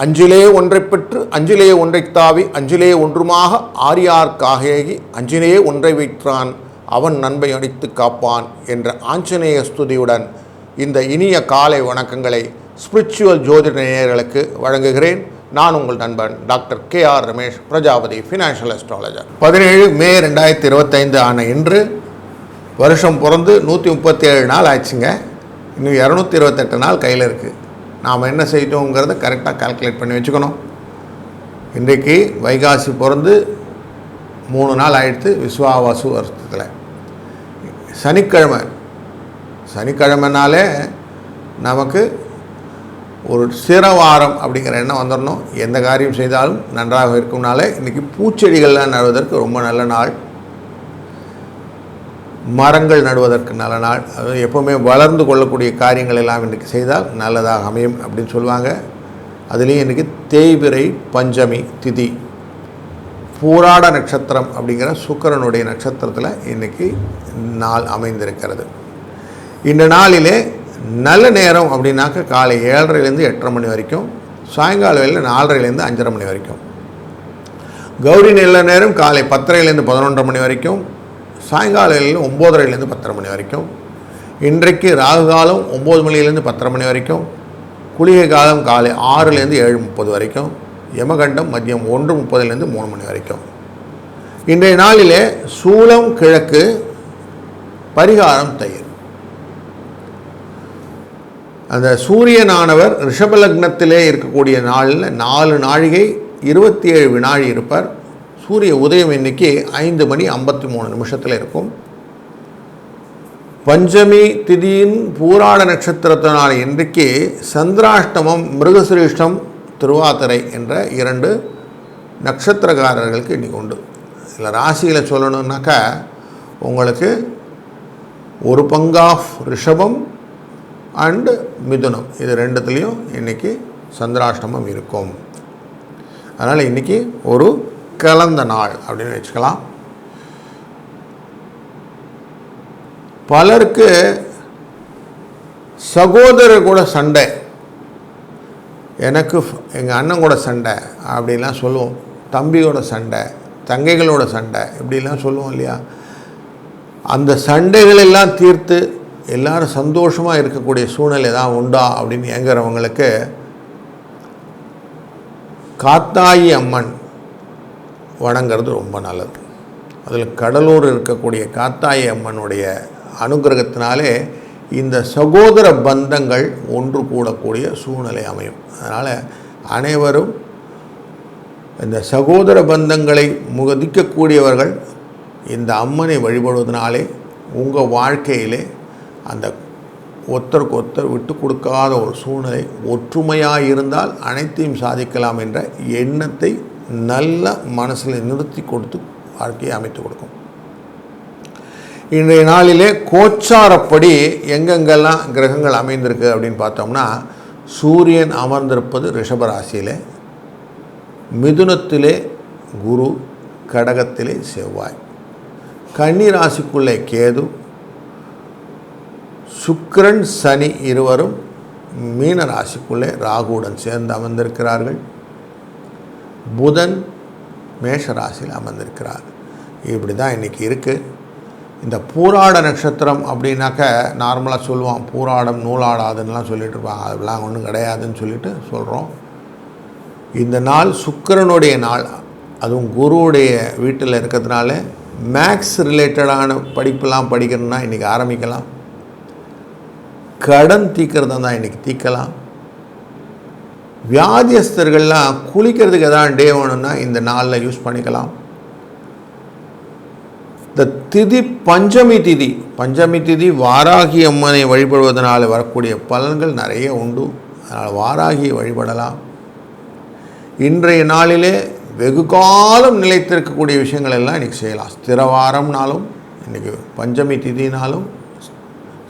அஞ்சிலே ஒன்றைப் பெற்று அஞ்சிலே ஒன்றைத் தாவி அஞ்சிலே ஒன்றுமாக ஆரியார்க்காகேகி அஞ்சிலே ஒன்றை வைற்றான் அவன் நண்பை அடித்து காப்பான் என்ற ஆஞ்சநேய ஸ்துதியுடன் இந்த இனிய காலை வணக்கங்களை ஸ்பிரிச்சுவல் ஜோதிட நேயர்களுக்கு வழங்குகிறேன். நான் உங்கள் நண்பன் doctor KR Ramesh, Prajapati financial astrologer. 17 மே 2025 ஆன இன்று வருஷம் பிறந்து 137 நாள் ஆச்சுங்க. இன்னும் 228 நாள் கையில் இருக்குது. நாம் என்ன செய்யட்டோங்கிறத கரெக்டாக கால்குலேட் பண்ணி வச்சுக்கணும். இன்றைக்கு வைகாசி பிறந்து 3 நாள் ஆயிடுத்து விஸ்வாவாசு வருஷத்தில். சனிக்கிழமைனாலே நமக்கு ஒரு சிரவாரம் அப்படிங்கிற எண்ணம் வந்துடணும். எந்த காரியம் செய்தாலும் நன்றாக இருக்கும்னாலே இன்றைக்கி பூச்செடிகள்லாம் நடுவதற்கு ரொம்ப நல்ல நாள். மரங்கள் நடுவதற்கு நல்ல நாள். அது எப்போவுமே வளர்ந்து கொள்ளக்கூடிய காரியங்கள் எல்லாம் இன்றைக்கி செய்தால் நல்லதாக அமையும் அப்படின்னு சொல்லுவாங்க. அதுலேயும் இன்றைக்கி தேய்பிறை பஞ்சமி திதி, பூராட நட்சத்திரம் அப்படிங்கிற சுக்கிரனுடைய நட்சத்திரத்தில் இன்றைக்கி நாள் அமைந்திருக்கிறது. இந்த நாளிலே நல்ல நேரம் அப்படின்னாக்க காலை 7:30 8:30 மணி வரைக்கும், சாயங்கால வேளையில் 4:30 5:30 மணி வரைக்கும். கௌரி நல்ல நேரம் காலை 10:30 11:30 மணி வரைக்கும், சாயங்கால வேளையில் 9:30 10:30 மணி வரைக்கும். இன்றைக்கு ராகு காலம் 9 மணிலேருந்து 10:30 மணி வரைக்கும், குளிகை காலம் காலை 6 7:30 வரைக்கும், யமகண்டம் மதியம் 1:30 3 மணி வரைக்கும். இன்றைய நாளிலே சூலம் கிழக்கு, பரிகாரம் தயிர். அந்த சூரியனானவர் ரிஷப லக்னத்திலே இருக்கக்கூடிய நாளில் 4 நாழிகை 27 வினாடி இருப்பார். சூரிய உதயம் இன்னைக்கு 5:53 இருக்கும். பஞ்சமி திதியின் பூராட நட்சத்திரத்தினால் இன்றைக்கு சந்திராஷ்டமம், மிருகசிரீஷ்டம், திருவாதிரை என்ற 2 நட்சத்திரக்காரர்களுக்கு இன்றைக்கி உண்டு. இதில் ராசியில் சொல்லணுன்னாக்கா உங்களுக்கு ஒரு பங்காஃப் ரிஷபம் அண்டு மிதுனம், இது 2துலேயும் இன்றைக்கி சந்திராஷ்டமம் இருக்கும். அதனால் இன்றைக்கி ஒரு கலந்த நாள் அப்படின்னு வச்சுக்கலாம். பலருக்கு சகோதரர் கூட சண்டை, எனக்கு எங்கள் அண்ணன் கூட சண்டை அப்படின்லாம் சொல்லுவோம். தம்பியோட சண்டை, தங்கைகளோட சண்டை இப்படிலாம் சொல்லுவோம் இல்லையா? அந்த சண்டைகளெல்லாம் தீர்த்து எல்லோரும் சந்தோஷமாக இருக்கக்கூடிய சூழ்நிலை தான் உண்டா அப்படின்னு ஏங்குறவங்களுக்கு காத்தாயி அம்மன் வணங்கிறது ரொம்ப நல்லது. அதில் கடலூர் இருக்கக்கூடிய காத்தாயி அம்மனுடைய அனுகிரகத்தினாலே இந்த சகோதர பந்தங்கள் ஒன்று கூடக்கூடிய சூழ்நிலை அமையும். அதனால் அனைவரும் இந்த சகோதர பந்தங்களை மதிக்கக்கூடியவர்கள் இந்த அம்மனை வழிபடுவதனாலே உங்கள் வாழ்க்கையிலே அந்த ஒருத்தருக்கு ஒருத்தர் விட்டு கொடுக்காத ஒரு சூழ்நிலை, ஒற்றுமையாக இருந்தால் அனைத்தையும் சாதிக்கலாம் என்ற எண்ணத்தை நல்ல மனசில் நிறுத்தி கொடுத்து வாழ்க்கையை அமைத்து கொடுக்கும். இன்றைய நாளிலே கோச்சாரப்படி எங்கெங்கெல்லாம் கிரகங்கள் அமைந்திருக்கு அப்படின்னு பார்த்தோம்னா, சூரியன் அமர்ந்திருப்பது ரிஷபராசியிலே, மிதுனத்திலே குரு, கடகத்திலே செவ்வாய், கன்னி ராசிக்குள்ளே கேது, சுக்கிரன் சனி இருவரும் மீன ராசிக்குள்ளே ராகுவுடன் சேர்ந்து அமர்ந்திருக்கிறார்கள். புதன் மேஷ ராசியில் அமர்ந்திருக்கிறார். இப்படி தான் இன்றைக்கி இருக்குது. இந்த பூராட நட்சத்திரம் அப்படின்னாக்க நார்மலாக சொல்லுவான், பூராடம் நூலாடாதுன்னெலாம் சொல்லிட்டு இருப்பாங்க. அதெல்லாம் ஒன்றும் கிடையாதுன்னு சொல்லிட்டு சொல்கிறோம். இந்த நாள் சுக்கிரனுடைய நாள், அதுவும் குருவுடைய வீட்டில் இருக்கிறதுனால மேக்ஸ் ரிலேட்டடான படிப்பெல்லாம் படிக்கணும்னா இன்றைக்கி ஆரம்பிக்கலாம். கடன் தீக்கிறதா தான் இன்றைக்கி தீக்கலாம். வியாதியஸ்தர்கள்லாம் குளிக்கிறதுக்கு எதாவது டே வேணும்னா இந்த நாளில் யூஸ் பண்ணிக்கலாம். இந்த திதி பஞ்சமி திதி வாராகி அம்மனை வழிபடுவதனால் வரக்கூடிய பலன்கள் நிறைய உண்டு. அதனால் வாராகியை வழிபடலாம். இன்றைய நாளிலே வெகு காலம் நிலைத்திருக்கக்கூடிய விஷயங்கள் எல்லாம் இன்றைக்கி செய்யலாம். ஸ்திரவாரம்னாலும் இன்றைக்கி பஞ்சமி திதினாலும்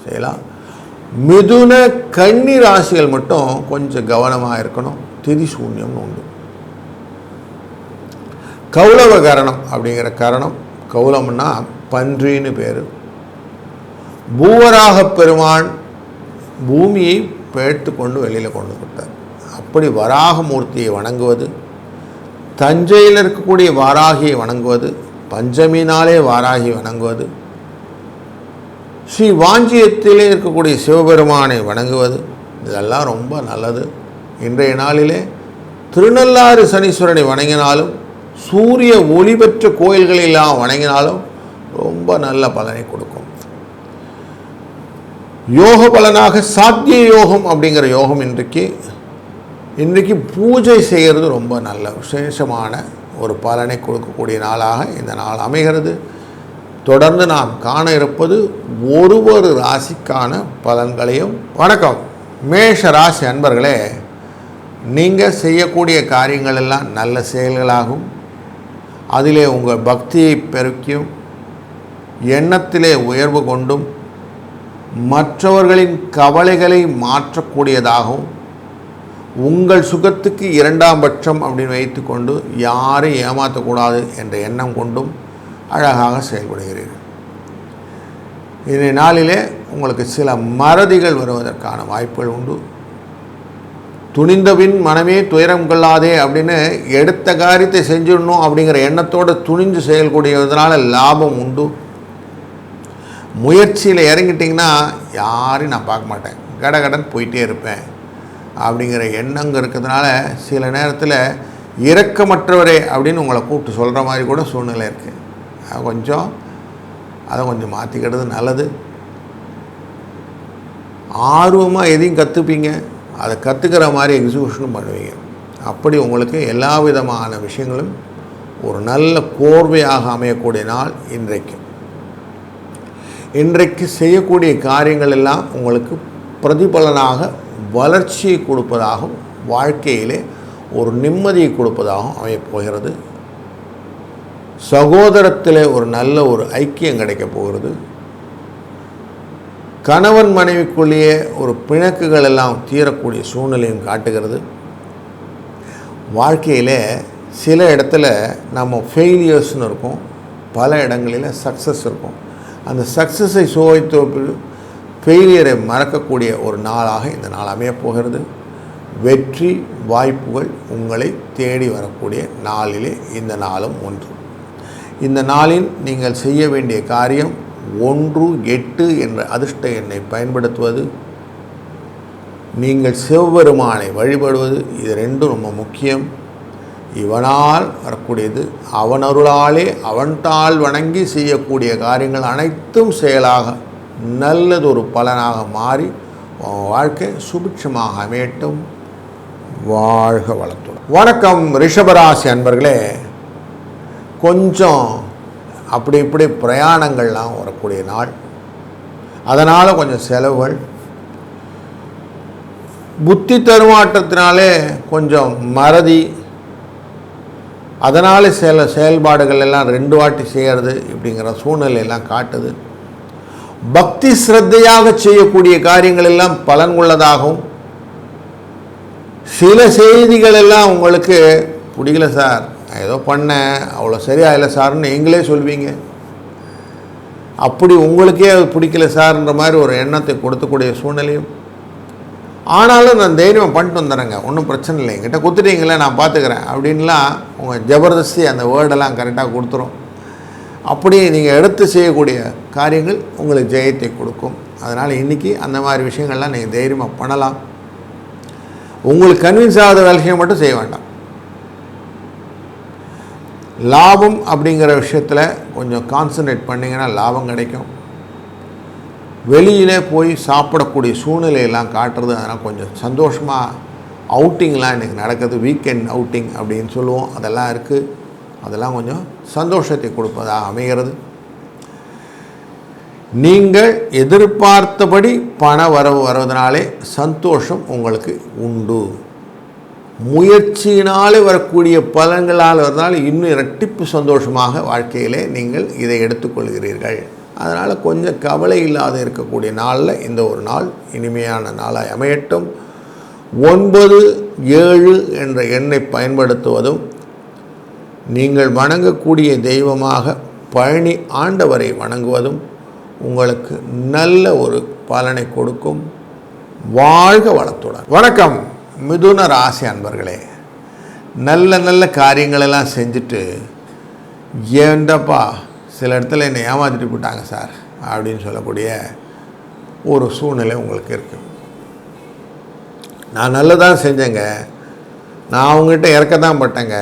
செய்யலாம். மிதுன கன்னி ராசிகள் மட்டும் கொஞ்சம் கவனமாக இருக்கணும். திதி சூன்யம்னு உண்டு. கௌளவ கரணம் அப்படிங்கிற கரணம், கௌளம்னா பன்றின்னு பேர். பூவராக பெருமான் பூமியை பேர்த்து கொண்டு வெளியில் கொண்டு விட்டார். அப்படி வராகமூர்த்தியை வணங்குவது, தஞ்சையில் இருக்கக்கூடிய வாராகியை வணங்குவது, பஞ்சமி நாளே வாராகி வணங்குவது, ஸ்ரீ வாஞ்சியத்திலே இருக்கக்கூடிய சிவபெருமானை வணங்குவது, இதெல்லாம் ரொம்ப நல்லது. இன்றைய நாளிலே திருநள்ளாறு சனீஸ்வரனை வணங்கினாலும், சூரிய ஒளி பெற்ற கோயில்களெல்லாம் வணங்கினாலும் ரொம்ப நல்ல பலனை கொடுக்கும். யோக பலனாக சாத்திய யோகம் அப்படிங்கிற யோகம் இன்றைக்கு பூஜை செய்கிறது ரொம்ப நல்ல விசேஷமான ஒரு பலனை கொடுக்கக்கூடிய நாளாக இந்த நாள் அமைகிறது. தொடர்ந்து நாம் காண இருப்பது ஒரு ராசிக்கான பலன்களையும். வணக்கம் மேஷ ராசி அன்பர்களே, நீங்கள் செய்யக்கூடிய காரியங்கள் எல்லாம் நல்ல செயல்களாகும். அதிலே உங்கள் பக்தியை பெருக்கியும், எண்ணத்திலே உயர்வு கொண்டும், மற்றவர்களின் கவலைகளை மாற்றக்கூடியதாகவும், உங்கள் சுகத்துக்கு இரண்டாம் பட்சம் அப்படின்னு வைத்துக்கொண்டு யாரையும் ஏமாற்றக்கூடாது என்ற எண்ணம் கொண்டும் அழகாக செயல்படுகிறீர்கள். இந்த நாளிலே உங்களுக்கு சில மறதிகள் வருவதற்கான வாய்ப்புகள் உண்டு. துணிந்தபின் மனமே துயரம் கொள்ளாதே அப்படின்னு எடுத்த காரியத்தை செஞ்சிடணும் அப்படிங்கிற எண்ணத்தோடு துணிஞ்சு செயல்கூடியதுனால லாபம் உண்டு. முயற்சியில் இறங்கிட்டிங்கன்னா யாரையும் நான் பார்க்க மாட்டேன், கடகடன் போயிட்டே இருப்பேன் அப்படிங்கிற எண்ணங்க இருக்கிறதுனால சில நேரத்தில் இரக்கமற்றவரே அப்படின்னு உங்களை கூப்பிட்டு சொல்கிற மாதிரி கூட சூழ்நிலை இருக்குது. அதை கொஞ்சம் மாற்றிக்கிறது நல்லது. ஆர்வமாக எதையும் கற்றுப்பீங்க, அதை கற்றுக்கிற மாதிரி எக்ஸிக்யூஷனும் பண்ணுவீங்க. அப்படி உங்களுக்கு எல்லா விதமான விஷயங்களும் ஒரு நல்ல கோர்வையாக அமையக்கூடிய நாள் இன்றைக்கு செய்யக்கூடிய காரியங்கள் எல்லாம் உங்களுக்கு பிரதிபலனாக வளர்ச்சியை கொடுப்பதாகவும், வாழ்க்கையிலே ஒரு நிம்மதியை கொடுப்பதாகவும் அமையப்போகிறது. சகோதரத்தில் ஒரு நல்ல ஒரு ஐக்கியம் கிடைக்கப் போகிறது. கணவன் மனைவிக்குள்ளேயே ஒரு பிணக்குகள் எல்லாம் தீரக்கூடிய சூழ்நிலையும் காட்டுகிறது. வாழ்க்கையில் சில இடத்துல நம்ம ஃபெயிலியர்ஸ்னு இருக்கும், பல இடங்களில் சக்ஸஸ் இருக்கும். அந்த சக்ஸஸை சுவைத்து ஃபெயிலியரை மறக்கக்கூடிய ஒரு நாளாக இந்த நாள் அமையப்போகிறது. வெற்றி வாய்ப்புகள் உங்களை தேடி வரக்கூடிய நாளிலே இந்த நாளும் ஒன்று. இந்த நாளில் நீங்கள் செய்ய வேண்டிய காரியம் 1-8 என்ற அதிர்ஷ்ட எண்ணை பயன்படுத்துவது, நீங்கள் சிவபெருமானை வழிபடுவது, இது ரெண்டும் ரொம்ப முக்கியம். இவனால் வரக்கூடியது, அவன் அருளாலே அவன்தாள் வணங்கி செய்யக்கூடிய காரியங்கள் அனைத்தும் செயலாக நல்லதொரு பலனாக மாறி வாழ்க்கை சுபிட்சமாக அமையட்டும். வாழ்க வளத்துடன். வணக்கம் ரிஷபராசி அன்பர்களே, கொஞ்சம் அப்படி இப்படி பிரயாணங்கள்லாம் வரக்கூடிய நாள். அதனால் கொஞ்சம் செலவுகள், புத்தி தருமாற்றத்தினாலே கொஞ்சம் மறதி, அதனால் சில செயல்பாடுகள் எல்லாம் 2 வாட்டி செய்கிறது இப்படிங்கிற சூழ்நிலையெல்லாம் காட்டுது. பக்தி ஸ்ரத்தையாக செய்யக்கூடிய காரியங்கள் எல்லாம் பலன் உள்ளதாகவும், சில செய்திகள் எல்லாம் உங்களுக்கு பிடிக்கல சார், நான் ஏதோ பண்ணேன் அவ்வளோ சரியா இல்லை சார்னு நீங்களே சொல்வீங்க. அப்படி உங்களுக்கே அது பிடிக்கல சார்ன்ற மாதிரி ஒரு எண்ணத்தை கொடுக்கக்கூடிய சூழ்நிலையும். ஆனாலும் நான் தைரியமாக பண்ணிட்டு வந்துடுறேங்க, ஒன்றும் பிரச்சனை இல்லை, என்கிட்ட கொடுத்துட்டீங்களே நான் பார்த்துக்கிறேன் அப்படின்லாம் உங்கள் ஜபர்தஸ்தி அந்த வேர்டெல்லாம் கரெக்டாக கொடுத்துரும். அப்படி நீங்கள் எடுத்து செய்யக்கூடிய காரியங்கள் உங்களுக்கு ஜெயத்தை கொடுக்கும். அதனால் இன்றைக்கி அந்த மாதிரி விஷயங்கள்லாம் நீங்கள் தைரியமாக பண்ணலாம். உங்களுக்கு கன்வின்ஸ் ஆகாத விஷயம் மட்டும் செய்ய வேண்டாம். லாபம் அப்படிங்கிற விஷயத்தில் கொஞ்சம் கான்சன்ட்ரேட் பண்ணிங்கன்னா லாபம் கிடைக்கும். வெளியிலே போய் சாப்பிடக்கூடிய சூழ்நிலையெல்லாம் காட்டுறது, அதனால் கொஞ்சம் சந்தோஷமாக அவுட்டிங்லாம் இன்றைக்கி நடக்குது. வீக்கெண்ட் அவுட்டிங் அப்படின்னு சொல்லுவோம், அதெல்லாம் இருக்குது. அதெல்லாம் கொஞ்சம் சந்தோஷத்தை கொடுப்பதாக அமைகிறது. நீங்கள் எதிர்பார்த்தபடி பண வரவு வருவதனாலே சந்தோஷம் உங்களுக்கு உண்டு. முயற்சியினாலே வரக்கூடிய பலன்களால் வருவதால் இன்னும் இரட்டிப்பு சந்தோஷமாக வாழ்க்கையிலே நீங்கள் இதை எடுத்துக்கொள்கிறீர்கள். அதனால் கொஞ்சம் கவலை இல்லாத இருக்கக்கூடிய நாளில் இந்த ஒரு நாள் இனிமையான நாளாய் அமையட்டும். 9-7 என்ற எண்ணை பயன்படுத்துவதும், நீங்கள் வணங்கக்கூடிய தெய்வமாக பழனி ஆண்டவரை வணங்குவதும் உங்களுக்கு நல்ல ஒரு பலனை கொடுக்கும். வாழ்க வளத்துடன். வணக்கம் மிதுன ராசி அன்பர்களே. நல்ல நல்ல காரியங்களெல்லாம் செஞ்சுட்டு ஏண்டப்பா சில இடத்துல என்னை ஏமாற்றிட்டு போட்டாங்க சார் அப்படின்னு சொல்லக்கூடிய ஒரு சூழ்நிலை உங்களுக்கு இருக்குது. நான் நல்லதாக செஞ்சேங்க, நான் அவங்ககிட்ட இறக்கத்தான் பட்டேங்க,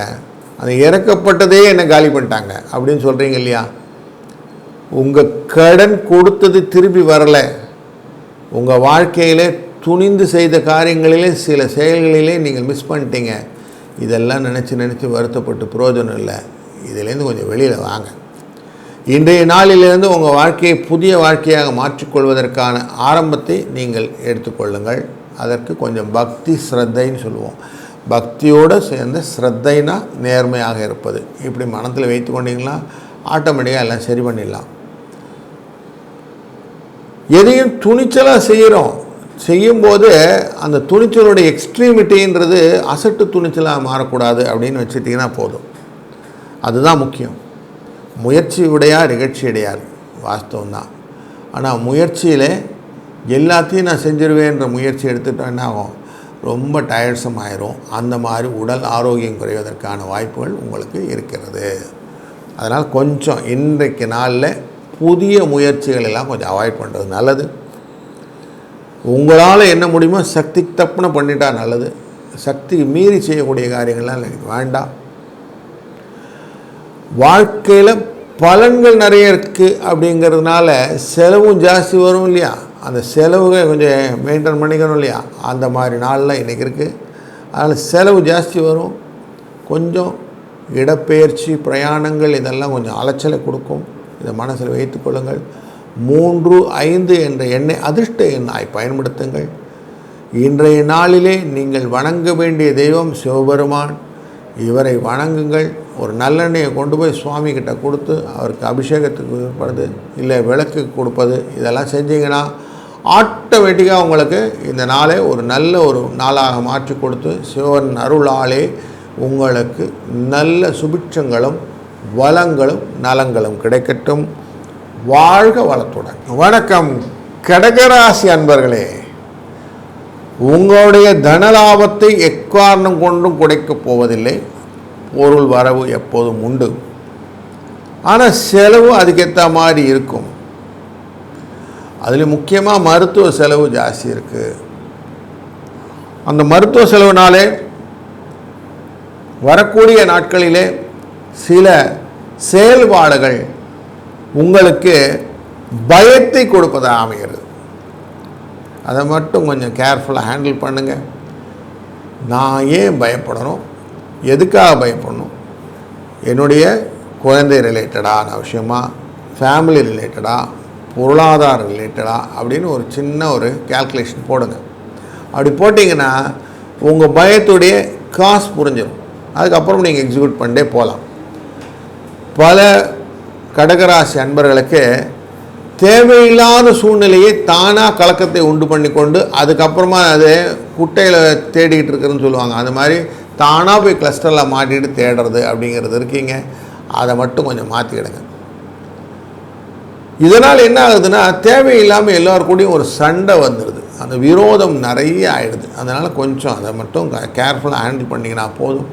அது இறக்கப்பட்டதே என்னை காலி பண்ணிட்டாங்க அப்படின்னு சொல்கிறீங்க இல்லையா? உங்கள் கடன் கொடுத்தது திருப்பி வரலை. உங்கள் வாழ்க்கையிலே துணிந்து செய்த காரியங்களிலே சில செயல்களிலே நீங்கள் மிஸ் பண்ணிட்டீங்க. இதெல்லாம் நினச்சி வருத்தப்பட்டு பிரயோஜனம் இல்லை. இதிலேருந்து கொஞ்சம் வெளியில் வாங்க. இன்றைய நாளிலிருந்து உங்கள் வாழ்க்கையை புதிய வாழ்க்கையாக மாற்றிக்கொள்வதற்கான ஆரம்பத்தை நீங்கள் எடுத்துக்கொள்ளுங்கள். அதற்கு கொஞ்சம் பக்தி ஸ்ரத்தைன்னு சொல்லுவோம். பக்தியோடு சேர்ந்த ஸ்ரத்தைனா நேர்மையாக இருப்பது. இப்படி மனத்தில் வைத்து கொண்டீங்கன்னா ஆட்டோமேட்டிக்காக எல்லாம் சரி பண்ணிடலாம். எதையும் துணிச்சலாக செய்யும்போது அந்த துணிச்சலுடைய எக்ஸ்ட்ரீமிட்டின்றது அசட்டு துணிச்சலாக மாறக்கூடாது அப்படின்னு வச்சுட்டிங்கன்னா போதும். அதுதான் முக்கியம். முயற்சி உடையார் நிகழ்ச்சி அடையார், வாஸ்தவம்தான். ஆனால் முயற்சியில் எல்லாத்தையும் நான் செஞ்சிருவேன்ற முயற்சி எடுத்துகிட்டோம் என்ன ஆகும்? ரொம்ப டயர்ட்ஸம் ஆயிரும். அந்த மாதிரி உடல் ஆரோக்கியம் குறைவதற்கான வாய்ப்புகள் உங்களுக்கு இருக்கிறது. அதனால் கொஞ்சம் இன்றைக்கு நாளில் புதிய முயற்சிகள் எல்லாம் கொஞ்சம் அவாய்ட் பண்ணுறது நல்லது. உங்களால் என்ன முடியுமோ சக்தி தப்புன பண்ணிட்டா நல்லது. சக்தி மீறி செய்யக்கூடிய காரியங்கள்லாம் எனக்கு வேண்டாம். வாழ்க்கையில் பலன்கள் நிறைய இருக்குது அப்படிங்கிறதுனால செலவும் ஜாஸ்தி வரும் இல்லையா? அந்த செலவுகளை கொஞ்சம் மெயின்டைன் பண்ணிக்கணும் இல்லையா? அந்த மாதிரி நாளில் இன்றைக்கி இருக்குது. அதனால் செலவு ஜாஸ்தி வரும். கொஞ்சம் இடப்பெயர்ச்சி பிரயாணங்கள் இதெல்லாம் கொஞ்சம் அலைச்சலை கொடுக்கும். இதை மனசில் வைத்துக்கொள்ளுங்கள். 3, 5 என்ற எண்ணை அதிர்ஷ்ட எண்ணாய் பயன்படுத்துங்கள். இன்றைய நாளிலே நீங்கள் வணங்க வேண்டிய தெய்வம் சிவபெருமான். இவரை வணங்குங்கள். ஒரு நல்லெண்ணெயை கொண்டு போய் சுவாமி கிட்ட கொடுத்து அவருக்கு அபிஷேகத்துக்கு கொடுப்பது இல்லை விளக்கு கொடுப்பது இதெல்லாம் செஞ்சிங்கன்னா ஆட்டோமேட்டிக்காக உங்களுக்கு இந்த நாளை ஒரு நல்ல ஒரு நாளாக மாற்றி கொடுத்து சிவன் அருளாலே உங்களுக்கு நல்ல சுபிட்சங்களும் வளங்களும் நலங்களும் கிடைக்கட்டும். வாழ்க வளத்துடன். வணக்கம் கடகராசி அன்பர்களே. உங்களுடைய தனலாபத்தை எக்காரணம் கொண்டும் குறைக்கப் போவதில்லை. பொருள் வரவு எப்போதும் உண்டு. ஆனால் செலவு அதுக்கேற்ற மாதிரி இருக்கும். அதில் முக்கியமாக மருத்துவ செலவு ஜாஸ்தி இருக்குது. அந்த மருத்துவ செலவுனாலே வரக்கூடிய நாட்களிலே சில செயல்பாடுகள் உங்களுக்கு பயத்தை கொடுப்பதாக அமைகிறது. அதை மட்டும் கொஞ்சம் கேர்ஃபுல்லாக ஹேண்டில் பண்ணுங்கள். நான் ஏன் பயப்படணும், எதுக்காக பயப்படணும், என்னுடைய குழந்தை ரிலேட்டடான விஷயமா, ஃபேமிலி ரிலேட்டடாக, பொருளாதார ரிலேட்டடாக அப்படின்னு ஒரு சின்ன ஒரு கேல்குலேஷன் போடுங்க. அப்படி போட்டிங்கன்னா உங்கள் பயத்துடைய காசு புரிஞ்சிடும். அதுக்கப்புறம் நீங்கள் எக்ஸிக்யூட் பண்ணிட்டே போகலாம். பல கடகராசி அன்பர்களுக்கு தேவையில்லாத சூழ்நிலையை தானாக கலக்கத்தை உண்டு பண்ணி கொண்டு அதுக்கப்புறமா அது குட்டையில் தேடிக்கிட்டு இருக்குதுன்னு சொல்லுவாங்க. அந்த மாதிரி தானாக போய் கிளஸ்டரில் மாட்டிட்டு தேடுறது அப்படிங்கிறது இருக்கீங்க. அதை மட்டும் கொஞ்சம் மாற்றிக்கிடுங்க. இதனால் என்ன ஆகுதுன்னா தேவையில்லாமல் எல்லோருக்கூடையும் ஒரு சண்டை வந்துடுது. அந்த விரோதம் நிறைய ஆகிடுது. அதனால் கொஞ்சம் அதை மட்டும் கேர்ஃபுல்லாக ஹேண்டில் பண்ணிங்கன்னா போதும்.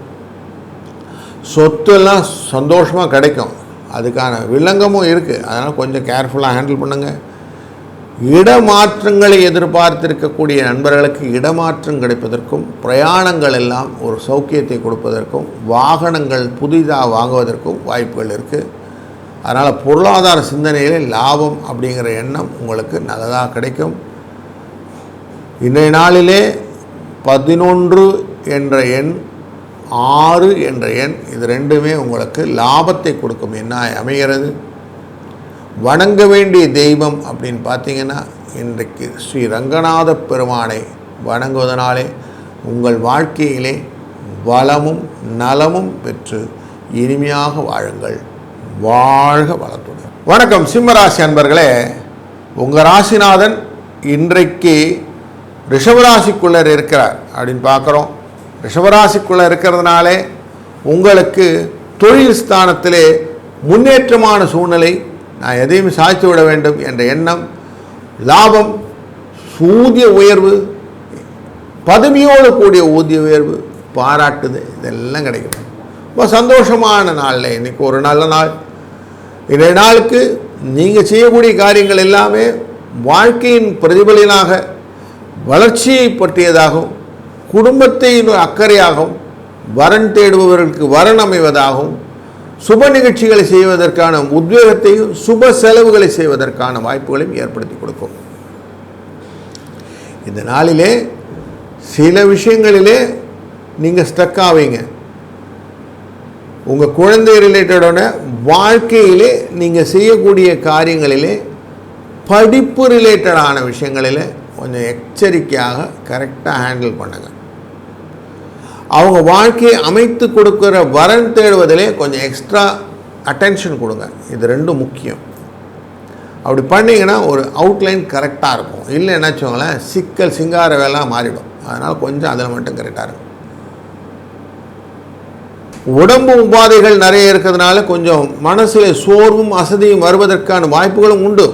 சொத்தெல்லாம் சந்தோஷமாக கிடைக்கும். அதுக்கான வில்லங்கமும் இருக்குது. அதனால் கொஞ்சம் கேர்ஃபுல்லாக ஹேண்டில் பண்ணுங்கள். இடமாற்றங்களை எதிர்பார்த்திருக்கக்கூடிய நண்பர்களுக்கு இடமாற்றம் கிடைப்பதற்கும், பிரயாணங்கள் எல்லாம் ஒரு சௌக்கியத்தை கொடுப்பதற்கும், வாகனங்கள் புதிதாக வாங்குவதற்கும் வாய்ப்புகள் இருக்குது. அதனால் பொருளாதார சிந்தனையிலே லாபம் அப்படிங்கிற எண்ணம் உங்களுக்கு நல்லதாக கிடைக்கும். இன்றைய நாளிலே 11 என்ற எண், 6 என்ற எண், இது ரெண்டுமே உங்களுக்கு லாபத்தை கொடுக்கும் எண்ணாய் அமைகிறது. வணங்க வேண்டிய தெய்வம் அப்படின்னு பார்த்தீங்கன்னா இன்றைக்கு ஸ்ரீ ரங்கநாத பெருமானை வணங்குவதனாலே உங்கள் வாழ்க்கையிலே வளமும் நலமும் பெற்று இனிமையாக வாழுங்கள். வாழ்க வளத்துடன். வணக்கம் சிம்மராசி அன்பர்களே. உங்கள் ராசிநாதன் இன்றைக்கு ரிஷபராசிக்குள்ளே இருக்கிறார் அப்படின்னு பார்க்குறோம். ரிஷபராசிக்குள்ளே இருக்கிறதுனாலே உங்களுக்கு தொழில் ஸ்தானத்திலே முன்னேற்றமான சூழ்நிலை நான் எதையும் சாய்த்து விட வேண்டும் என்ற எண்ணம், லாபம், ஊதிய உயர்வு, பதவியோடு கூடிய ஊதிய உயர்வு, பாராட்டுது, இதெல்லாம் கிடைக்கும். ரொம்ப சந்தோஷமான நாளில் இன்றைக்கி ஒரு நல்ல நாள். இன்றைய நாளுக்கு நீங்கள் செய்யக்கூடிய காரியங்கள் எல்லாமே வாழ்க்கையின் பிரதிபலனாக வளர்ச்சியை பற்றியதாகவும், குடும்பத்தை அக்கறையாகவும், வரன் தேடுபவர்களுக்கு வரன் அமைவதாகவும், சுப நிகழ்ச்சிகளை செய்வதற்கான உத்வேகத்தையும் சுப செலவுகளை செய்வதற்கான வாய்ப்புகளையும் ஏற்படுத்தி கொடுக்கும். இந்த நாளிலே சில விஷயங்களிலே நீங்கள் ஸ்டக் ஆவீங்க. உங்கள் குழந்தை ரிலேட்டடான வாழ்க்கையிலே நீங்கள் செய்யக்கூடிய காரியங்களிலே, படிப்பு ரிலேட்டடான விஷயங்களிலே கொஞ்சம் எச்சரிக்கையாக கரெக்டாக ஹேண்டில் பண்ணுங்கள். அவங்க வாழ்க்கையை அமைத்து கொடுக்குற வரன் தேடுவதிலே கொஞ்சம் எக்ஸ்ட்ரா அட்டென்ஷன் கொடுங்க. இது ரெண்டும் முக்கியம். அப்படி பண்ணிங்கன்னா ஒரு அவுட்லைன் கரெக்டாக இருக்கும். இல்லைன்னா வச்சுக்கோங்களேன், சிக்கல் சிங்கார வேலை மாறிடும். அதனால் கொஞ்சம் அதில் மட்டும் கரெக்டாக இருக்கும். உடம்பு உபாதைகள் நிறைய இருக்கிறதுனால கொஞ்சம் மனசில் சோர்வும் அசதியும் வருவதற்கான வாய்ப்புகளும் உண்டு.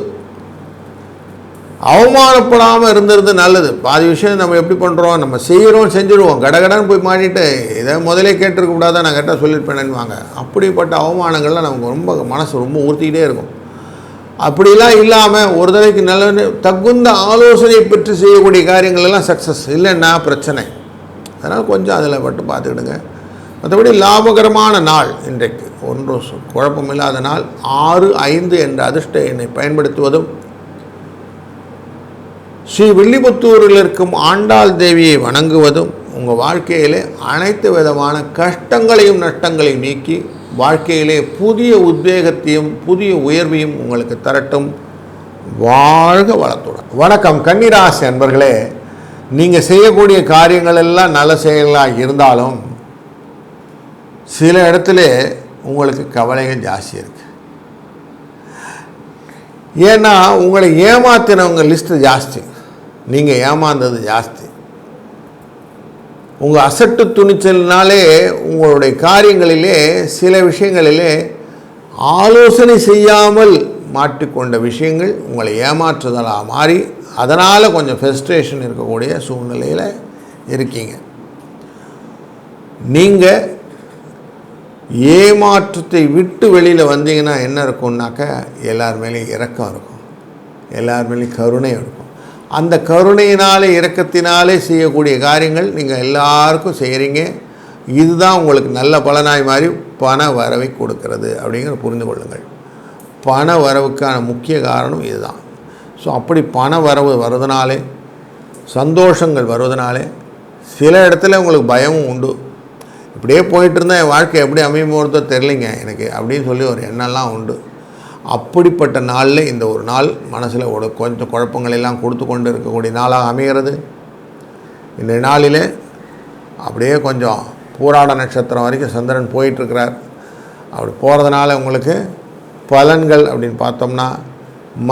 அவமானப்படாமல் இருந்திருந்து நல்லது. பாதி விஷயம் நம்ம எப்படி பண்ணுறோம், நம்ம செய்கிறோம், செஞ்சுடுவோம், கடகடன்னு போய் மாட்டிட்டு இதை முதலே கேட்டிருக்க கூடாதான், நான் கரெக்டாக சொல்லியிருப்பேன்னு வாங்க. அப்படிப்பட்ட அவமானங்கள்லாம் நமக்கு ரொம்ப மனசு ரொம்ப உறுத்திக்கிட்டே இருக்கும். அப்படிலாம் இல்லாமல் ஒரு தடவைக்கு நல்ல தகுந்த ஆலோசனை பெற்று செய்யக்கூடிய காரியங்கள் எல்லாம் சக்ஸஸ், இல்லைன்னா பிரச்சனை. அதனால் கொஞ்சம் அதில் மட்டும் பார்த்துக்கிடுங்க. மற்றபடி லாபகரமான நாள் இன்றைக்கு, ஒன்றும் குழப்பமில்லாத நாள். 6-5 என்ற அதிர்ஷ்ட எண்ணை பயன்படுத்துவதும், ஸ்ரீ வில்லிபுத்தூரில் இருக்கும் ஆண்டாள் தேவியை வணங்குவதும் உங்கள் வாழ்க்கையிலே அனைத்து விதமான கஷ்டங்களையும் நஷ்டங்களையும் நீக்கி வாழ்க்கையிலே புதிய உத்வேகத்தையும் புதிய உயர்வையும் உங்களுக்கு தரட்டும். வாழ்க வளத்துடன். வணக்கம் கன்னிராசி அன்பர்களே, நீங்கள் செய்யக்கூடிய காரியங்கள் எல்லாம் நல்ல செயலாக இருந்தாலும் சில இடத்துல உங்களுக்கு கவலைகள் ஜாஸ்தி இருக்குது. ஏன்னா உங்களை ஏமாத்தினவங்க லிஸ்ட்டு ஜாஸ்தி, நீங்கள் ஏமாந்தது ஜாஸ்தி. உங்கள் அசட்டு துணிச்சல்னாலே உங்களுடைய காரியங்களிலே சில விஷயங்களிலே ஆலோசனை செய்யாமல் மாட்டிக்கொண்ட விஷயங்கள் உங்களை ஏமாற்றுதலாக மாறி அதனால் கொஞ்சம் ஃப்ரஸ்ட்ரேஷன் இருக்கக்கூடிய சூழ்நிலையில் இருக்கீங்க. நீங்கள் ஏமாற்றத்தை விட்டு வெளியில் வந்தீங்கன்னா என்ன இருக்கும்னாக்க, எல்லார் மேலேயும் இரக்கம் இருக்கும், எல்லார் மேலேயும் கருணை இருக்கும். அந்த கருணையினாலே இரக்கத்தினாலே செய்யக்கூடிய காரியங்கள் நீங்கள் எல்லாருக்கும் செய்கிறீங்க. இதுதான் உங்களுக்கு நல்ல பலனாய் மாறி பண வரவை கொடுக்கிறது அப்படிங்கிற புரிந்து கொள்ளுங்கள். பண வரவுக்கான முக்கிய காரணம் இதுதான். ஸோ அப்படி பண வரவு வருவதனாலே, சந்தோஷங்கள் வருவதனாலே சில இடத்துல உங்களுக்கு பயமும் உண்டு. இப்படியே போயிட்டு இருந்தால் என் வாழ்க்கை எப்படி அமையும் போகிறதோ தெரியலைங்க எனக்கு அப்படின்னு சொல்லி ஒரு எண்ணம்லாம் உண்டு. அப்படிப்பட்ட நாளில் இந்த ஒரு நாள் மனசில் கொஞ்சம் குழப்பங்கள் எல்லாம் கொடுத்து கொண்டு இருக்கக்கூடிய நாளாக அமைகிறது. இந்த நாளில் அப்படியே கொஞ்சம் பூராட நட்சத்திரம் வரைக்கும் சந்திரன் போயிட்டுருக்கிறார். அப்படி போகிறதுனால உங்களுக்கு பலன்கள் அப்படின்னு பார்த்தோம்னா,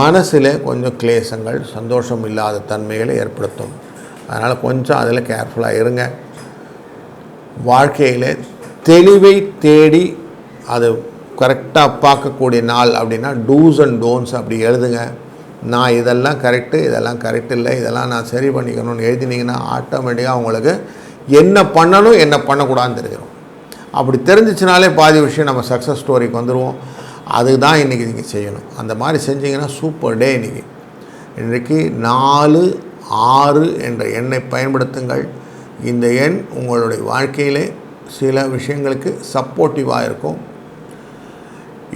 மனசில் கொஞ்சம் கிளேசங்கள், சந்தோஷம் இல்லாத தன்மைகளை ஏற்படுத்தும். அதனால் கொஞ்சம் அதில் கேர்ஃபுல்லாக இருங்க. வாழ்க்கையில் தெளிவை தேடி அது கரெக்டாக பார்க்கக்கூடிய நாள் அப்படின்னா டூஸ் அண்ட் டோன்ட்ஸ் அப்படி எழுதுங்க. நான் இதெல்லாம் கரெக்டு, இதெல்லாம் கரெக்ட் இல்லை, இதெல்லாம் நான் சரி பண்ணிக்கணும்னு எழுதினீங்கன்னா ஆட்டோமேட்டிக்காக உங்களுக்கு என்ன பண்ணணும் என்ன பண்ணக்கூடாதுன்னு தெரிஞ்சிடும். அப்படி தெரிஞ்சிச்சினாலே பாதி விஷயம் நம்ம சக்ஸஸ் ஸ்டோரிக்கு வந்துடுவோம். அதுதான் இன்றைக்கி நீங்கள் செய்யணும். அந்த மாதிரி செஞ்சிங்கன்னா சூப்பர் டே. இன்றைக்கி 4-6 என்ற எண்ணை பயன்படுத்துங்கள். இந்த எண் உங்களுடைய வாழ்க்கையிலே சில விஷயங்களுக்கு சப்போர்ட்டிவாக இருக்கும்.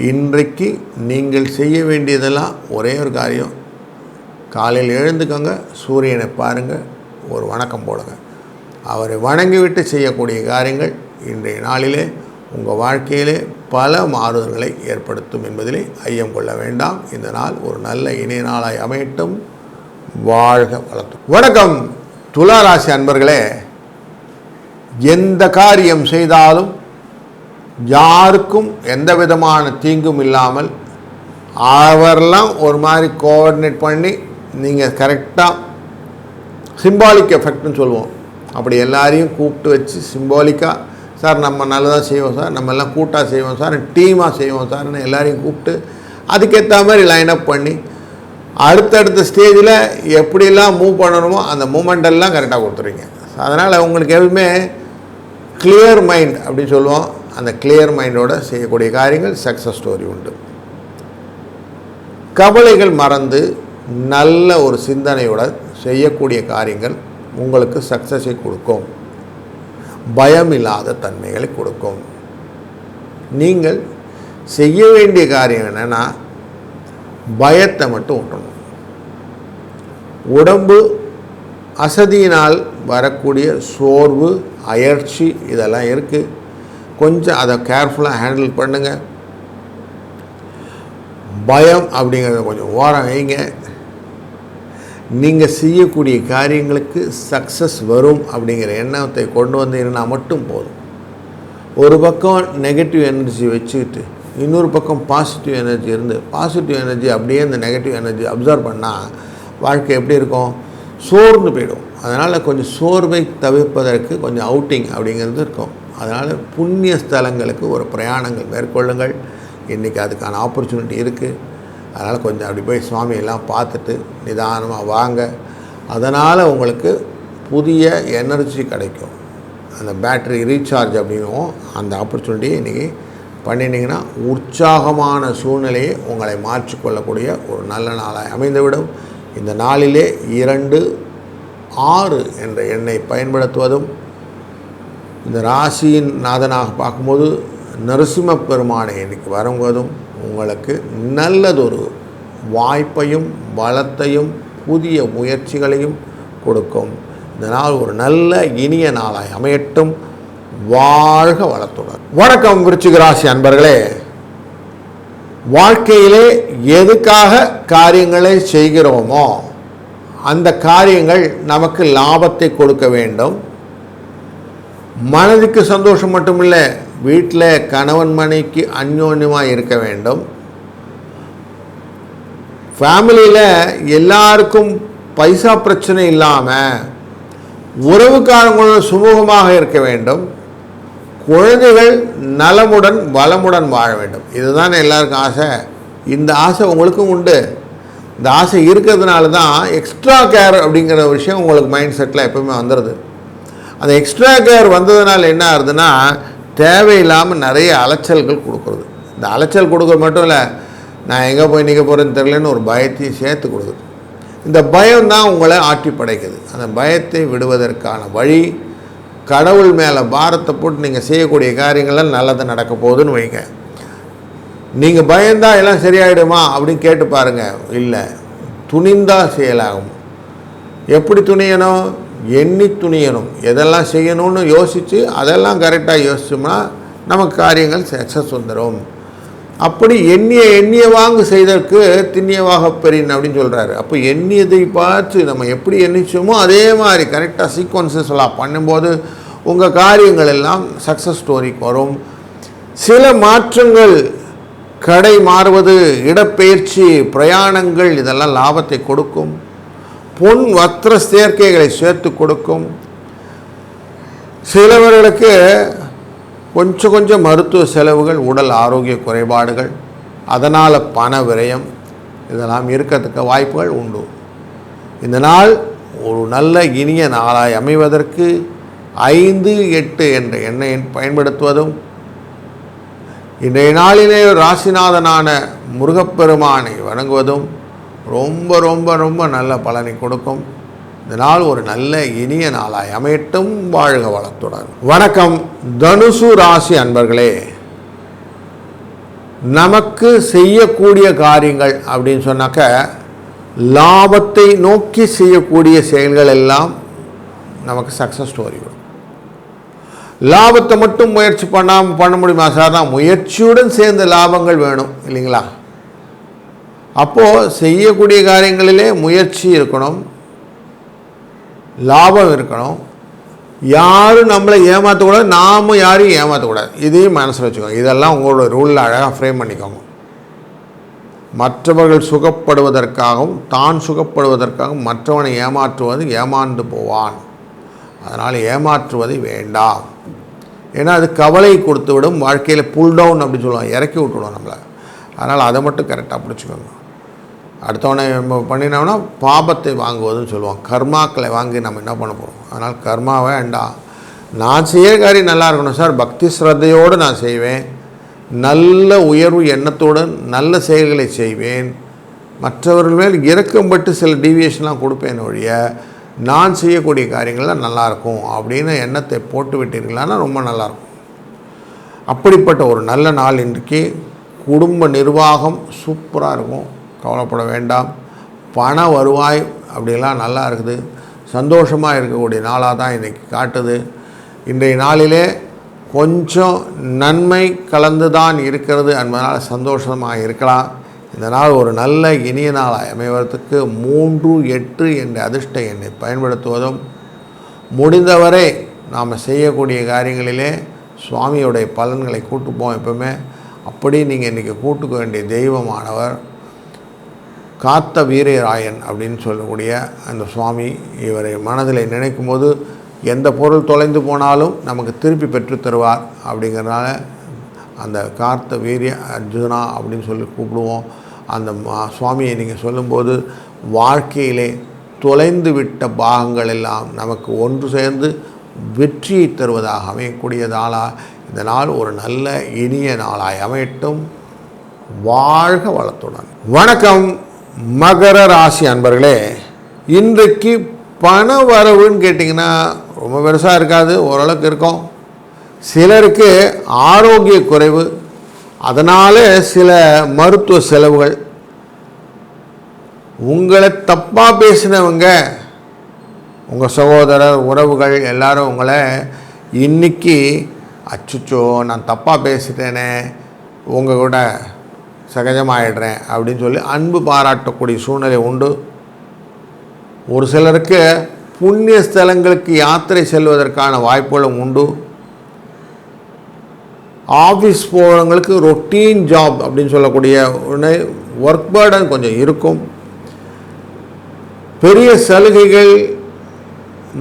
இன்றைக்கு நீங்கள் செய்ய வேண்டியதெல்லாம் ஒரே ஒரு காரியம், காலையில் எழுந்துக்கோங்க, சூரியனை பாருங்கள், ஒரு வணக்கம் போடுங்க. அவரை வணங்கிவிட்டு செய்யக்கூடிய காரியங்கள் இன்றைய நாளிலே உங்கள் வாழ்க்கையிலே பல மாறுதல்களை ஏற்படுத்தும் என்பதிலே ஐயம் கொள்ள வேண்டாம். இந்த நாள் ஒரு நல்ல இணைய நாளாய் அமையட்டும். வாழ்க வளர்த்தும். வணக்கம் துளாராசி அன்பர்களே, எந்த காரியம் செய்தாலும் யாருக்கும் எந்த விதமான தீங்கும் இல்லாமல் அவரெல்லாம் ஒரு மாதிரி கோஆர்டினேட் பண்ணி நீங்கள் கரெக்டாக சிம்பாலிக் எஃபெக்ட்னு சொல்லுவோம். அப்படி எல்லாரையும் கூப்பிட்டு வச்சு சிம்பாலிக்காக, சார் நம்ம நல்லதாக செய்வோம் சார், நம்ம எல்லாம் கூட்டாக செய்வோம் சார், டீமாக செய்வோம் சார்னு எல்லாரையும் கூப்பிட்டு அதுக்கேற்ற மாதிரி லைனப் பண்ணி அடுத்தடுத்த ஸ்டேஜில் எப்படிலாம் மூவ் பண்ணணுமோ அந்த மூமெண்டெல்லாம் கரெக்டாக கொடுத்துருவீங்க. அதனால் உங்களுக்கு எப்பவுமே கிளியர் மைண்ட் அப்படின்னு சொல்லுவோம். அந்த கிளியர் மைண்டோடு செய்யக்கூடிய காரியங்கள் சக்ஸஸ் ஸ்டோரி உண்டு. கவலைகள் மறந்து நல்ல ஒரு சிந்தனையோட செய்யக்கூடிய காரியங்கள் உங்களுக்கு சக்ஸஸை கொடுக்கும். பயம் இல்லாத தன்மைகளை கொடுக்கும். நீங்கள் செய்ய வேண்டிய காரியம் என்னென்னா பயத்தை மட்டும் விட்டணும். உடம்பு அசதியினால் வரக்கூடிய சோர்வு, அயற்சி இதெல்லாம் இருக்குது. கொஞ்சம் அதை கேர்ஃபுல்லாக ஹேண்டில் பண்ணுங்கள். பயம் அப்படிங்கிறத கொஞ்சம் ஓரம் வைங்க. நீங்கள் செய்யக்கூடிய காரியங்களுக்கு சக்ஸஸ் வரும் அப்படிங்கிற எண்ணத்தை கொண்டு வந்தீங்கன்னா மட்டும் போதும். ஒரு பக்கம் நெகட்டிவ் எனர்ஜி வச்சுக்கிட்டு இன்னொரு பக்கம் பாசிட்டிவ் எனர்ஜி இருந்து பாசிட்டிவ் எனர்ஜி அப்படியே இந்த நெகட்டிவ் எனர்ஜி அப்சர்வ் பண்ணால் வாழ்க்கை எப்படி இருக்கும்? சோர்ந்து போயிடும். அதனால் கொஞ்சம் சோர்வை தவிர்ப்பதற்கு கொஞ்சம் அவுட்டிங் அப்படிங்கிறது இருக்கும். அதனால் புண்ணிய ஸ்தலங்களுக்கு ஒரு பிரயாணங்கள் மேற்கொள்ளுங்கள். இன்றைக்கி அதுக்கான ஆப்பர்ச்சுனிட்டி இருக்குது. அதனால் கொஞ்சம் அப்படி போய் சுவாமியெல்லாம் பார்த்துட்டு நிதானமாக வாங்க. அதனால் உங்களுக்கு புதிய எனர்ஜி கிடைக்கும். அந்த பேட்ரி ரீசார்ஜ் அப்படின்னும் அந்த ஆப்பர்ச்சுனிட்டியை இன்றைக்கி பண்ணினீங்கன்னா உற்சாகமான சூழ்நிலையை உங்களை மாற்றிக்கொள்ளக்கூடிய ஒரு நல்ல நாளாக அமைந்துவிடும். இந்த நாளிலே 2-6 என்ற எண்ணை பயன்படுத்துவதும், இந்த ராசியின் நாதனாக பார்க்கும்போது நரசிம்ம பெருமானை இன்னைக்கு வரும்போதும் உங்களுக்கு நல்லதொரு வாய்ப்பையும் பலத்தையும் புதிய முயற்சிகளையும் கொடுக்கும். இந்த நாள் ஒரு நல்ல இனிய நாளாய் அமையட்டும். வாழ்க வளத்துடன். வணக்கம் விருச்சிக ராசி அன்பர்களே. வாழ்க்கையிலே எதுக்காக காரியங்களை செய்கிறோமோ அந்த காரியங்கள் நமக்கு லாபத்தை கொடுக்க வேண்டும். மனதுக்கு சந்தோஷம் மட்டுமில்லை, வீட்டில் கணவன் மனைவிக்கு அந்யோன்யமாக இருக்க வேண்டும். ஃபேமிலியில் எல்லாருக்கும் பைசா பிரச்சனை இல்லாமல் உறவுக்காரங்களுடன் சுமூகமாக இருக்க வேண்டும். குழந்தைகள் நலமுடன் வளமுடன் வாழ வேண்டும். இதுதான் எல்லாருக்கும் ஆசை. இந்த ஆசை உங்களுக்கும் உண்டு. இந்த ஆசை இருக்கிறதுனால தான் எக்ஸ்ட்ரா கேர் அப்படிங்கிற விஷயம் உங்களுக்கு மைண்ட் செட்டில் எப்பவுமே வந்துடுது. அந்த எக்ஸ்ட்ரா கேர் வந்ததுனால என்ன ஆகுதுன்னா தேவையில்லாமல் நிறைய அலைச்சல்கள் கொடுக்குறது. இந்த அலைச்சல் கொடுக்குறது மட்டும் இல்லை, நான் எங்கே போய் நிற்க போகிறேன்னு தெரியலன்னு ஒரு பயத்தையும் சேர்த்து கொடுக்குது. இந்த பயம்தான் உங்களை ஆட்டி படைக்குது. அந்த பயத்தை விடுவதற்கான வழி, கடவுள் மேலே பாரத்தை போட்டு நீங்கள் செய்யக்கூடிய காரியங்கள்லாம் நல்லது நடக்க போகுதுன்னு வைங்க. நீங்கள் பயந்தா எல்லாம் சரியாயிடுமா அப்படின்னு கேட்டு பாருங்கள். இல்லை, துணிந்தால் செயலாகும். எப்படி துணியணும்? எண்ணி துணியணும். எதெல்லாம் செய்யணும்னு யோசித்து அதெல்லாம் கரெக்டாக யோசிச்சோம்னா நமக்கு காரியங்கள் சக்ஸஸ் வந்துடும். அப்படி எண்ணிய வாங்கு செய்தற்கு திண்ணியவாக பெறின் அப்படின்னு சொல்கிறாரு. அப்போ எண்ணியதை பார்த்து நம்ம எப்படி எண்ணிச்சோமோ அதே மாதிரி கரெக்டாக சீக்வன்சஸ்லாம் பண்ணும்போது உங்கள் காரியங்கள் எல்லாம் சக்ஸஸ் ஸ்டோரிக்கு வரும். சில மாற்றங்கள், கடை மாறுவது, இடப்பெயர்ச்சி, பிரயாணங்கள் இதெல்லாம் லாபத்தை கொடுக்கும். பொன் வஸ்திர சேர்க்கைகளை சேர்த்து கொடுக்கும். சிலவர்களுக்கு கொஞ்சம் மருத்துவ செலவுகள், உடல் ஆரோக்கிய குறைபாடுகள், அதனால் பண விரயம் இதெல்லாம் இருக்கிறதுக்கு வாய்ப்புகள் உண்டு. இந்த நாள் ஒரு நல்ல இனிய நாளாய் அமைவதற்கு 5-8 என்ற எண்ணை பயன்படுத்துவதும், இன்றைய நாளிலே ராசிநாதனான முருகப்பெருமானை வணங்குவதும் ரொம்ப ரொம்ப ரொம்ப நல்ல பலனை கொடுக்கும். இந்த நாள் ஒரு நல்ல இனிய நாளாய் அமையட்டும். வாழ்க வளத்துடன். வணக்கம் தனுசு ராசி அன்பர்களே. நமக்கு செய்யக்கூடிய காரியங்கள் அப்படின்னு சொன்னாக்க லாபத்தை நோக்கி செய்யக்கூடிய செயல்கள் எல்லாம் நமக்கு சக்ஸஸ் ஸ்டோரி வரும். லாபத்தை மட்டும் முயற்சி பண்ண முடியுமா சார்? தான் முயற்சியுடன் சேர்ந்த லாபங்கள் வேணும் இல்லைங்களா? அப்போது செய்யக்கூடிய காரியங்களிலே முயற்சி இருக்கணும், லாபம் இருக்கணும். யாரும் நம்மளை ஏமாற்றக்கூடாது, நாமும் யாரையும் ஏமாற்றக்கூடாது. இதையும் மனசில் வச்சுக்கோங்க. இதெல்லாம் உங்களோட ரூலில் அழகாக ஃப்ரேம் பண்ணிக்கோங்க. மற்றவர்கள் சுகப்படுவதற்காகவும் தான் சுகப்படுவதற்காகவும் மற்றவனை ஏமாந்து போவான். அதனால் ஏமாற்றுவதை வேண்டாம். ஏன்னா அது கவலை கொடுத்து விடும். வாழ்க்கையில் புல் டவுன் அப்படின்னு சொல்லுவாங்க, இறக்கி விட்டுவிடும் நம்மளை. அதனால் அதை மட்டும் கரெக்டாக பிடிச்சிக்கோங்க. அடுத்தவனை நம்ம பண்ணினோம்னா பாபத்தை வாங்குவதுன்னு சொல்லுவோம். கர்மாக்களை வாங்கி நம்ம என்ன பண்ண போகிறோம்? அதனால் கர்மாவே வேண்டாம். நான் செய்ய காரியம் நல்லா இருக்கணும் சார், பக்தி ஸ்ரத்தையோடு நான் செய்வேன், நல்ல உயர்வு எண்ணத்தோடு நல்ல செயல்களை செய்வேன், மற்றவர்கள் மேல் இறக்கம்பட்டு சில டீவியேஷன்லாம் கொடுப்பேன் ஒழிய நான் செய்யக்கூடிய காரியங்கள்லாம் நல்லாயிருக்கும் அப்படின்னு எண்ணத்தை போட்டு விட்டீர்களான்னா ரொம்ப நல்லாயிருக்கும். அப்படிப்பட்ட ஒரு நல்ல நாள் இன்றைக்கு. குடும்ப நிர்வாகம் சூப்பராக இருக்கும், கவலைப்பட வேண்டாம். பண வருவாய் அப்படிலாம் நல்லா இருக்குது, சந்தோஷமாக இருக்கக்கூடிய நாளாக தான் இன்றைக்கி காட்டுது. இன்றைய நாளிலே கொஞ்சம் நன்மை கலந்து தான் இருக்கிறது என்பதனால் சந்தோஷமாக இருக்கலாம். இந்த நாள் ஒரு நல்ல இனிய நாளாக அமைவதற்கு 3-8 என்ற அதிர்ஷ்ட எண்ணை பயன்படுத்துவதும், முடிந்தவரை நாம் செய்யக்கூடிய காரியங்களிலே சுவாமியுடைய பலன்களை கூட்டுப்போம் எப்பவுமே. அப்படி நீங்கள் இன்றைக்கி கூட்டுக்க வேண்டிய தெய்வமானவர் காத்த வீரராயன் அப்படின்னு சொல்லக்கூடிய அந்த சுவாமி. இவரை மனதில் நினைக்கும் போது எந்த பொருள் தொலைந்து போனாலும் நமக்கு திருப்பி பெற்று தருவார். அப்படிங்கிறனால அந்த காத்த வீரிய அர்ஜுனா அப்படின்னு சொல்லி கூப்பிடுவோம். அந்த சுவாமியை நீங்கள் சொல்லும்போது வாழ்க்கையிலே தொலைந்து விட்ட பாகங்கள் எல்லாம் நமக்கு ஒன்று சேர்ந்து வெற்றியை தருவதாக அமையக்கூடிய நாளாக இந்த நாள் ஒரு நல்ல இனிய நாளாய் அமையட்டும். வாழ்க வளத்துடன். வணக்கம் மகர ராசி அன்பர்களே. இன்றைக்கு பண வரவுன்னு கேட்டிங்கன்னா ரொம்ப பெருசாக இருக்காது, ஓரளவுக்கு இருக்கும். சிலருக்கு ஆரோக்கிய குறைவு, அதனால் சில மருத்துவ செலவுகள். உங்களை தப்பாக பேசினவங்க, உங்கள் சகோதரர் உறவுகள் எல்லாரும் உங்களை இன்றைக்கி அச்சுச்சோ நான் தப்பாக பேசிட்டேனே, உங்கள் கூட சகஜமாகிடுறேன் அப்படின்னு சொல்லி அன்பு பாராட்டக்கூடிய சூழ்நிலை உண்டு. ஒரு சிலருக்கு புண்ணிய ஸ்தலங்களுக்கு யாத்திரை செல்வதற்கான வாய்ப்புகளும் உண்டு. ஆஃபீஸ் போகிறவங்களுக்கு ரொட்டீன் ஜாப் அப்படின்னு சொல்லக்கூடிய உடனே ஒர்க் பர்டன் கொஞ்சம் இருக்கும். பெரிய சலுகைகள்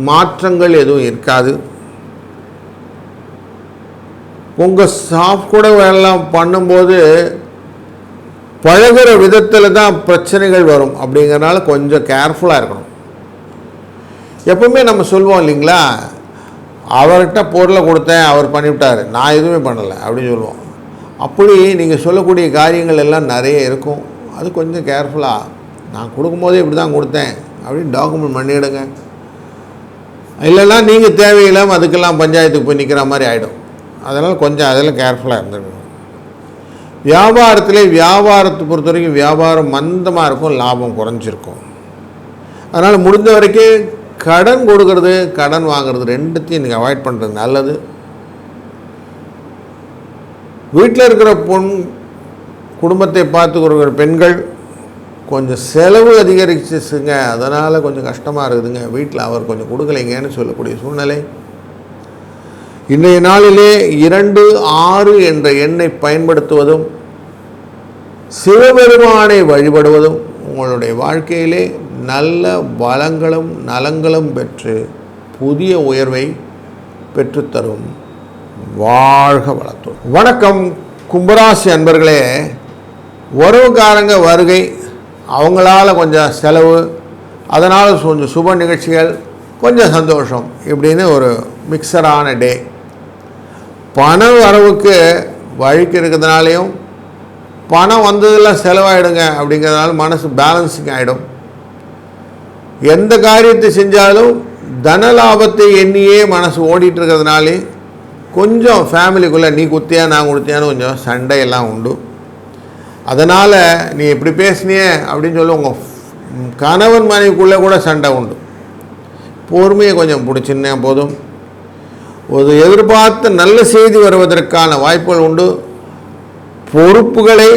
மாற்றங்கள் எதுவும் இருக்காது. உங்கள் ஸ்டாஃப் கூட எல்லாம் பண்ணும்போது பழகிற விதத்தில் தான் பிரச்சனைகள் வரும். அப்படிங்கிறனால கொஞ்சம் கேர்ஃபுல்லாக இருக்கணும். எப்பவுமே நம்ம சொல்லுவோம் இல்லைங்களா, அவர்கிட்ட பொருளை கொடுத்தேன், அவர் பண்ணிவிட்டார், நான் எதுவுமே பண்ணலை அப்படின்னு சொல்லுவோம். அப்படி நீங்கள் சொல்லக்கூடிய காரியங்கள் எல்லாம் நிறைய இருக்கும். அது கொஞ்சம் கேர்ஃபுல்லாக, நான் கொடுக்கும்போதே இப்படி தான் கொடுத்தேன் அப்படின்னு டாக்குமெண்ட் பண்ணிவிடுங்க. இல்லைன்னா நீங்கள் தேவையில்லாமல் அதுக்கெல்லாம் பஞ்சாயத்துக்கு போய் நிற்கிற மாதிரி ஆகிடும். அதனால் கொஞ்சம் அதெல்லாம் கேர்ஃபுல்லாக இருந்துக்கணும். வியாபாரத்தை பொறுத்த வரைக்கும் வியாபாரம் மந்தமாக இருக்கும், லாபம் குறைஞ்சிருக்கும். அதனால் முடிந்த வரைக்கும் கடன் கொடுக்கறது கடன் வாங்கிறது ரெண்டுத்தையும் நீங்கள் அவாய்ட் பண்ணுறது நல்லது. வீட்டில் இருக்கிற குடும்பத்தை பார்த்துக்கிற பெண்கள் கொஞ்சம் செலவு அதிகரிச்சுங்க, அதனால் கொஞ்சம் கஷ்டமாக இருக்குதுங்க, வீட்டில் அவர் கொஞ்சம் கொடுக்கலைங்கன்னு சொல்லக்கூடிய சூழ்நிலை. இன்றைய நாளிலே 2-6 என்ற எண்ணை பயன்படுத்துவதும் சிவபெருமானை வழிபடுவதும் உங்களுடைய வாழ்க்கையிலே நல்ல வளங்களும் நலங்களும் பெற்று புதிய உயர்வை பெற்றுத்தரும். வாழ்க வளத்துடன். வணக்கம் கும்பராசி அன்பர்களே. உறவுக்காரங்க வருகை, அவங்களால கொஞ்சம் செலவு, அதனால் கொஞ்சம் சுப நிகழ்ச்சிகள், கொஞ்சம் சந்தோஷம், இப்படின்னு ஒரு மிக்சரான டே. பண வரவுக்கு வழிக்கு இருக்கிறதுனாலையும் பணம் வந்ததெல்லாம் செலவாயிடுங்க அப்படிங்கிறதுனால மனசு பேலன்சிங் ஆகிடும். எந்த காரியத்தை செஞ்சாலும் தன லாபத்தை எண்ணியே மனசு ஓடிட்டு இருக்கிறதுனாலே கொஞ்சம் ஃபேமிலிக்குள்ளே நீ குத்தியா நான் கொடுத்தியான்னு கொஞ்சம் சண்டையெல்லாம் உண்டு. அதனால் நீ எப்படி பேசினியே அப்படின்னு சொல்லி உங்கள் கணவன் மனைவிக்குள்ளே கூட சண்டை உண்டு. பொறுமையை கொஞ்சம் பிடிச்சின்னா போதும். ஒரு எதிர்பார்த்த நல்ல செய்தி வருவதற்கான வாய்ப்புகள் உண்டு. பொறுப்புகளை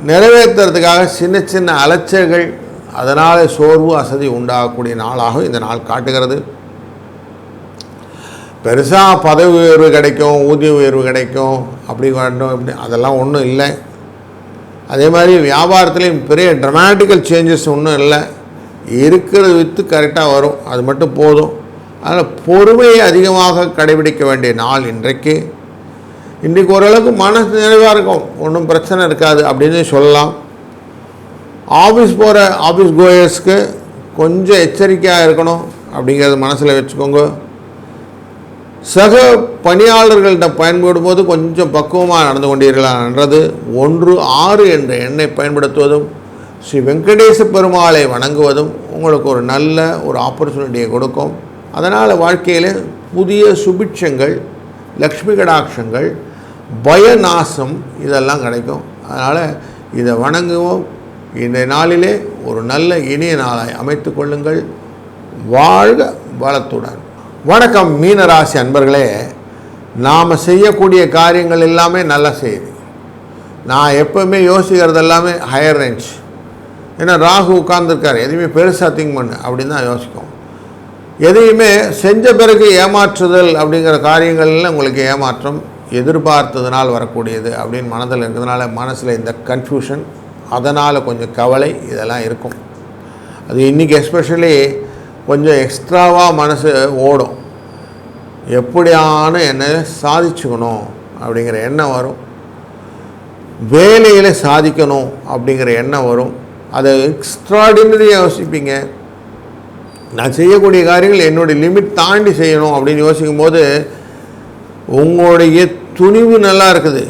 நிறைவேற்றுறதுக்காக சின்ன சின்ன அலைச்சல்கள், அதனால் சோர்வு அசதி உண்டாகக்கூடிய நாளாக இந்த நாள் காட்டுகிறது. பெருசாக பதவி உயர்வு கிடைக்கும், ஊதிய உயர்வு கிடைக்கும், அப்படி வேண்டும் இப்படி அதெல்லாம் ஒன்றும் இல்லை. அதே மாதிரி வியாபாரத்துலேயும் பெரிய ட்ரமாட்டிக்கல் சேஞ்சஸ் ஒன்றும் இல்லை. இருக்கிறது விற்று கரெக்டாக வரும், அது மட்டும் போதும். அதனால் பொறுமையை அதிகமாக கடைபிடிக்க வேண்டிய நாள் இன்றைக்கு. இன்றைக்கி ஓரளவுக்கு மனசு நிறைவாக இருக்கும், ஒன்றும் பிரச்சனை இருக்காது அப்படின்னு சொல்லலாம். ஆஃபீஸ் போகிற ஆஃபீஸ் கோயர்ஸ்க்கு கொஞ்சம் எச்சரிக்கையாக இருக்கணும் அப்படிங்கிறத மனசில் வச்சுக்கோங்க. சக பணியாளர்கள்ட்ட பயன்படும் போது கொஞ்சம் பக்குவமாக நடந்து கொண்டீர்களான்றது. 1/6 என்ற எண்ணை பயன்படுத்துவதும் ஸ்ரீ வெங்கடேச பெருமாளை வணங்குவதும் உங்களுக்கு ஒரு நல்ல ஒரு ஆப்பர்ச்சுனிட்டியை கொடுக்கும். அதனால் வாழ்க்கையில் புதிய சுபிட்சங்கள், லக்ஷ்மி கடாட்சங்கள், பயநாசம் இதெல்லாம் கிடைக்கும். அதனால் இதை வணங்குவோம். இந்த நாளிலே ஒரு நல்ல இனிய நாளாய் அமைத்து கொள்ளுங்கள். வாழ்க வளத்துடன். வணக்கம் மீனராசி அன்பர்களே. நாம் செய்யக்கூடிய காரியங்கள் எல்லாமே நல்ல செய்தி. நான் எப்போவுமே யோசிக்கிறது எல்லாமே ஹையர் ரேஞ்ச். ஏன்னா ராகு உட்கார்ந்துருக்கார், எதையுமே பெருசாக திங்க் பண்ணு அப்படின்னு தான் யோசிக்கும். எதையுமே செஞ்ச பிறகு ஏமாற்றுதல் அப்படிங்கிற காரியங்கள்லாம் உங்களுக்கு ஏமாற்றம் எதிர்பார்த்ததுனால் வரக்கூடியது அப்படின்னு மனதில் இருக்கிறதுனால மனசில் இந்த கன்ஃபியூஷன், அதனால் கொஞ்சம் கவலை இதெல்லாம் இருக்கும். அது இன்றைக்கி எஸ்பெஷலி கொஞ்சம் எக்ஸ்ட்ராவாக மனசு ஓடும். எப்படியான என்ன சாதிச்சுக்கணும் அப்படிங்கிற எண்ணம் வரும், வேலையில் சாதிக்கணும் அப்படிங்கிற எண்ணம் வரும். அதை எக்ஸ்ட்ராடினரியாக யோசிப்பீங்க. நான் செய்யக்கூடிய காரியங்கள் என்னுடைய லிமிட் தாண்டி செய்யணும் அப்படின்னு யோசிக்கும் போது உங்களுடைய துணிவு நல்லா இருக்குது.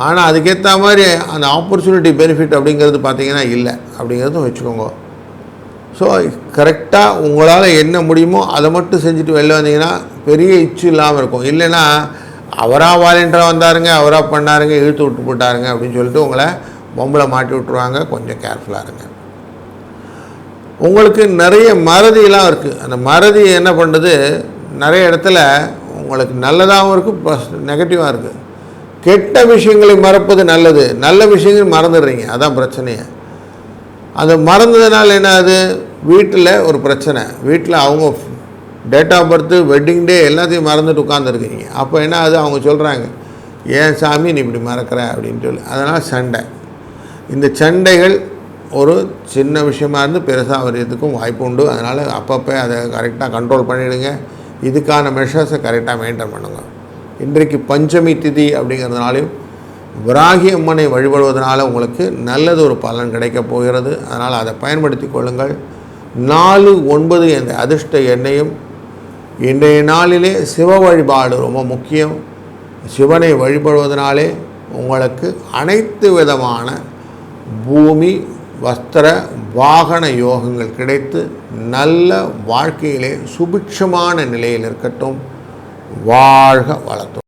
ஆனால் அதுக்கேற்ற மாதிரி அந்த ஆப்பர்ச்சுனிட்டி பெனிஃபிட் அப்படிங்கிறது பார்த்திங்கன்னா இல்லை அப்படிங்கிறதும் வச்சுக்கோங்க. ஸோ கரெக்டாக உங்களால் என்ன முடியுமோ அதை மட்டும் செஞ்சுட்டு வெளில வந்தீங்கன்னா பெரிய இச்சு இல்லாமல் இருக்கும். இல்லைன்னா அவராக வாலண்டியராக வந்தாருங்க, அவராக பண்ணாருங்க, இழுத்து விட்டு போட்டாருங்க அப்படின்னு சொல்லிட்டு உங்களை பொம்பளை மாட்டி விட்ருவாங்க. கொஞ்சம் கேர்ஃபுல்லாக இருங்க. உங்களுக்கு நிறைய மறதியெல்லாம் இருக்குது. அந்த மறதி என்ன பண்ணுறது, நிறைய இடத்துல உங்களுக்கு நல்லதாகவும் இருக்குது, ப்ளஸ் நெகட்டிவாக இருக்குது. கெட்ட விஷயங்களை மறப்பது நல்லது, நல்ல விஷயங்கள் மறந்துடுறீங்க, அதான் பிரச்சனையே. அது மறந்ததுனால என்ன ஆகுது, வீட்டில் ஒரு பிரச்சனை. வீட்டில் அவங்க date of birth, wedding day எல்லாத்தையும் மறந்துட்டு உட்காந்துருக்கீங்க. அப்போ என்ன ஆகுது, அவங்க சொல்கிறாங்க ஏன் சாமி நீ இப்படி மறக்கிற அப்படின்னு சொல்லி. அதனால் சண்டை. இந்த சண்டைகள் ஒரு சின்ன விஷயமா இருந்து பெருசாக வர்றதுக்கும் வாய்ப்பு உண்டு. அதனால் அப்பப்போ அதை கரெக்டாக கண்ட்ரோல் பண்ணிவிடுங்க. இதுக்கான மெஷர்ஸை கரெக்டாக மெயின்டைன் பண்ணுங்க. இன்றைக்கு பஞ்சமி திதி அப்படிங்கிறதுனாலையும் விராகி அம்மனை வழிபடுவதனால உங்களுக்கு நல்லது ஒரு பலன் கிடைக்கப் போகிறது. அதனால் அதை பயன்படுத்தி கொள்ளுங்கள். 4-9 என்ற அதிர்ஷ்ட எண்ணையும். இன்றைய நாளிலே சிவ வழிபாடு ரொம்ப முக்கியம். சிவனை வழிபடுவதனாலே உங்களுக்கு அனைத்து விதமான பூமி, வஸ்திர, வாகன யோகங்கள் கிடைத்து நல்ல வாழ்க்கையிலே சுபிட்சமான நிலையில் இருக்கட்டும். வாழ்க வளத்துடன்.